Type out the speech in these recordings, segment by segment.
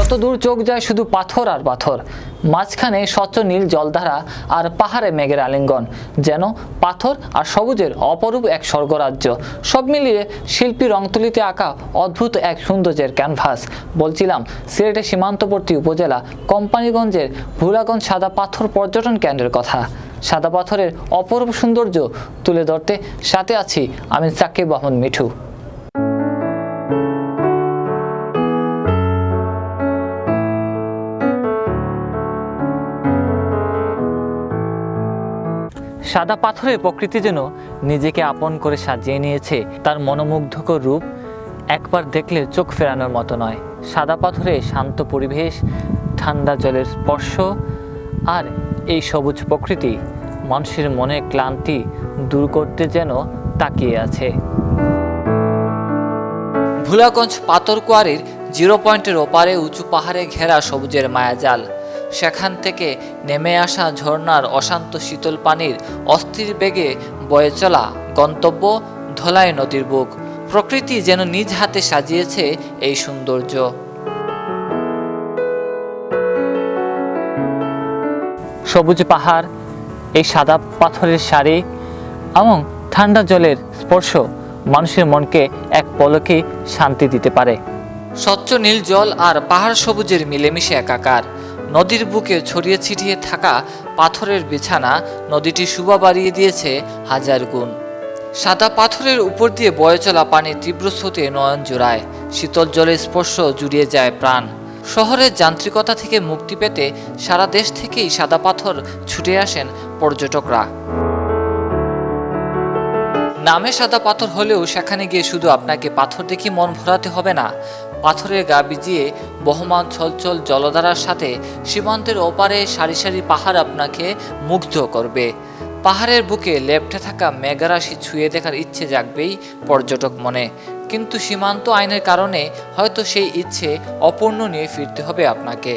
যত দূর চোখ যায় শুধু পাথর আর পাথর, মাঝখানে স্বচ্ছ নীল জলধারা আর পাহাড়ে মেঘের আলিঙ্গন, যেন পাথর আর সবুজের অপরূপ এক স্বর্গরাজ্য। সব মিলিয়ে শিল্পী রংতুলিতে আঁকা অদ্ভুত এক সৌন্দর্যের ক্যানভাস। বলছিলাম সিলেটের সীমান্তবর্তী উপজেলা কোম্পানিগঞ্জের ভোলাগঞ্জ সাদা পাথর পর্যটন কেন্দ্রের কথা। সাদা পাথরের অপরূপ সৌন্দর্য তুলে ধরতে সাথে আছি আমি সাকিব আহমদ মিঠু। সাদা পাথরের প্রকৃতি যেন নিজেকে আপন করে সাজিয়ে নিয়েছে। তার মনোমুগ্ধকর রূপ একবার দেখলে চোখ ফেরানোর মতো নয়। সাদা পাথরে শান্ত পরিবেশ, ঠান্ডা জলের স্পর্শ আর এই সবুজ প্রকৃতি মানুষের মনে ক্লান্তি দূর করতে যেন তাকিয়ে আছে। ভোলাগঞ্জ পাথরকুয়ারির 0 পয়েন্টের ওপারে উঁচু পাহাড়ে ঘেরা সবুজের মায়াজাল। সেখান থেকে নেমে আসা ঝর্ণার অশান্ত শীতল পানির অস্থির বেগে বয়ে চলা গন্তব্য ধলাই নদীর বুক। প্রকৃতি যেন নিজ হাতে সাজিয়েছে এই সৌন্দর্য। সবুজ পাহাড়, এই সাদা পাথরের সারি এবং ঠান্ডা জলের স্পর্শ মানুষের মনকে এক পলকে শান্তি দিতে পারে। স্বচ্ছ নীল জল আর পাহাড় সবুজের মিলেমিশে একাকার। নদীর বুকে ছড়িয়ে ছিটিয়ে থাকা পাথরের বিছানা নদীটি শোভা বাড়িয়ে দিয়েছে হাজার গুণ। সাদা পাথরের উপর দিয়ে বয়ে চলা পানির তীব্র স্রোতে নয়ন জোড়ায়, শীতল জলের স্পর্শ জুড়িয়ে যায় প্রাণ। শহরের যান্ত্রিকতা থেকে মুক্তি পেতে সারা দেশ থেকেই সাদা পাথর ছুটে আসেন পর্যটকরা। নামে সাদা পাথর হলেও সেখানে গিয়ে শুধু আপনাকে পাথর দেখে মন ভরাতে হবে না। পাথরের গা ভিজিয়ে বহমান ছলছল জলধারার সাথে সীমান্তের ওপারে সারি সারি পাহাড় আপনাকে মুগ্ধ করবে। পাহাড়ের বুকে লেপ্টে থাকা মেঘরাশি ছুঁয়ে দেখার ইচ্ছে জাগবেই পর্যটক মনে, কিন্তু সীমান্ত আইনের কারণে হয়তো সেই ইচ্ছে অপূর্ণ নিয়ে ফিরতে হবে আপনাকে।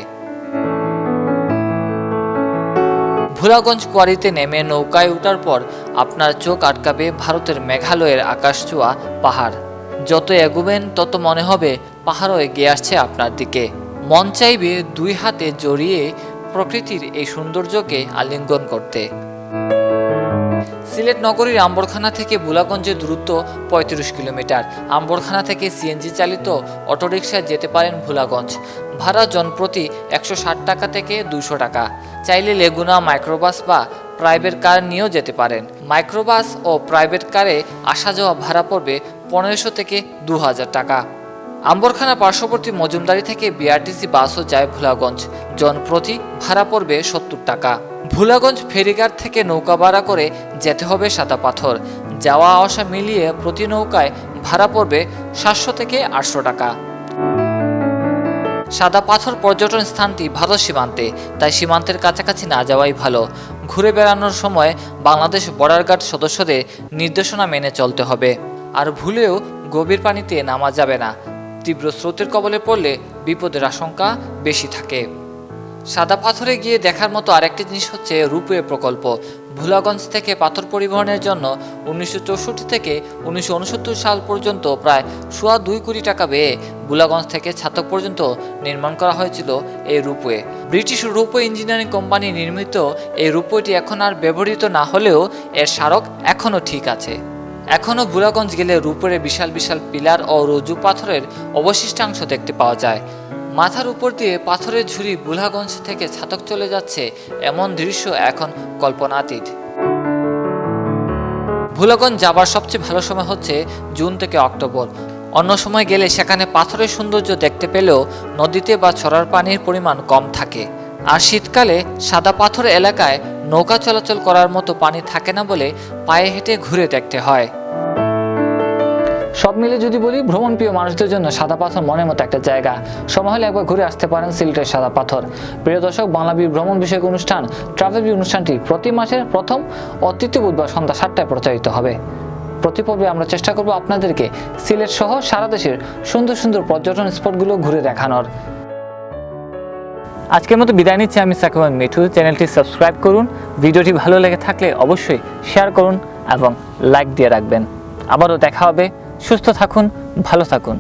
ভোলাগঞ্জ কোয়ারিতে নেমে নৌকায় ওঠার পর আপনার চোখ আটকাবে ভারতের মেঘালয়ের আকাশছোঁয়া পাহাড়। যত এগোবেন তত মনে হবে পাহাড়ও এগিয়ে আসছে আপনার দিকে। মন চাইবে 2 হাতে জড়িয়ে প্রকৃতির এই সৌন্দর্যকে আলিঙ্গন করতে। সিলেট নগরীর আম্বরখানা থেকে ভোলাগঞ্জের দূরত্ব 35 কিলোমিটার। আম্বরখানা থেকে সিএনজি চালিত অটোরিকশায় যেতে পারেন ভোলাগঞ্জ। ভাড়া জনপ্রতি 160 টাকা থেকে 200 টাকা। চাইলে লেগুনা মাইক্রোবাস বা প্রাইভেট কার নিয়েও যেতে পারেন। মাইক্রোবাস ও প্রাইভেট কারে আসা যাওয়া ভাড়া পড়বে 1500 থেকে 2000 টাকা। আম্বরখানা পার্শ্ববর্তী মজুমদারি থেকে বিআরটিসি বাসও যায় ভোলাগঞ্জ। জনপ্রতি ভাড়া পড়বে 70 টাকা। ভোলাগঞ্জ ফেরিঘাট থেকে নৌকা ভাড়া করে যেতে হবে সাদা পাথর। যাওয়া আসা মিলিয়ে প্রতি নৌকায় ভাড়া পড়বে 700 থেকে 800 টাকা। সাদা পাথর পর্যটন স্থানটি ভারত সীমান্তে, তাই সীমান্তের কাছাকাছি না যাওয়াই ভালো। ঘুরে বেড়ানোর সময় বাংলাদেশ বর্ডার গার্ড সদস্যদের নির্দেশনা মেনে চলতে হবে। আর ভুলেও গভীর পানিতে নামা যাবে না। তীব্র স্রোতের কবলে পড়লে বিপদের আশঙ্কা বেশি থাকে। সাদা পাথরে গিয়ে দেখার মতো আরেকটি জিনিস হচ্ছে রূপওয়ে প্রকল্প। ভোলাগঞ্জ থেকে পাথর পরিবহনের জন্য 1964 থেকে 1969 সাল পর্যন্ত প্রায় 2.25 কোটি টাকা ব্যয়ে ভোলাগঞ্জ থেকে ছাতক পর্যন্ত নির্মাণ করা হয়েছিল এই রূপওয়ে। ব্রিটিশ রূপওয়ে ইঞ্জিনিয়ারিং কোম্পানি নির্মিত এই রূপওয়েটি এখন আর ব্যবহৃত না হলেও এর স্মারক এখনও ঠিক আছে। এখনও ভোলাগঞ্জ গেলে রূপওয়ে বিশাল বিশাল পিলার ও রজ্জু পাথরের অবশিষ্টাংশ দেখতে পাওয়া যায়। মাথার উপর দিয়ে পাথরের ঝুড়ি ভোলাগঞ্জ থেকে ছাতক চলে যাচ্ছে, এমন দৃশ্য এখন কল্পনাতীত। ভোলাগঞ্জ যাবার সবচেয়ে ভালো সময় হচ্ছে জুন থেকে অক্টোবর। অন্য সময় গেলে সেখানে পাথরের সৌন্দর্য দেখতে পেলেও নদীতে বা ছড়ার পানির পরিমাণ কম থাকে। আর শীতকালে সাদা পাথর এলাকায় নৌকা চলাচল করার মতো পানি থাকে না বলে পায়ে হেঁটে ঘুরে দেখতে হয়। সব মিলে যদি বলি, ভ্রমণপ্রিয় মানুষদের জন্য সাদা পাথর মনের মতো একটা জায়গা। সময় হলে একবার ঘুরে আসতে পারেন সিলেটের সাদা পাথর। প্রিয় দর্শক, বাংলাবীর ভ্রমণ বিষয়ক অনুষ্ঠান ট্রাভেল বি অনুষ্ঠানটি প্রতি মাসের প্রথম ও তৃতীয় বুধবার সন্ধ্যা 7টায় প্রচারিত হবে। প্রতি পর্বে আমরা চেষ্টা করব আপনাদেরকে সিলেট সহ সারা দেশের সুন্দর সুন্দর পর্যটন স্পটগুলো ঘুরে দেখানোর। আজকের মতো বিদায় নিচ্ছি আমি সাকিব আহমদ মিঠু। চ্যানেলটি সাবস্ক্রাইব করুন। ভিডিওটি ভালো লেগে থাকলে অবশ্যই শেয়ার করুন এবং লাইক দিয়ে রাখবেন। আবারও দেখা হবে। সুস্থ থাকুন, ভালো থাকুন।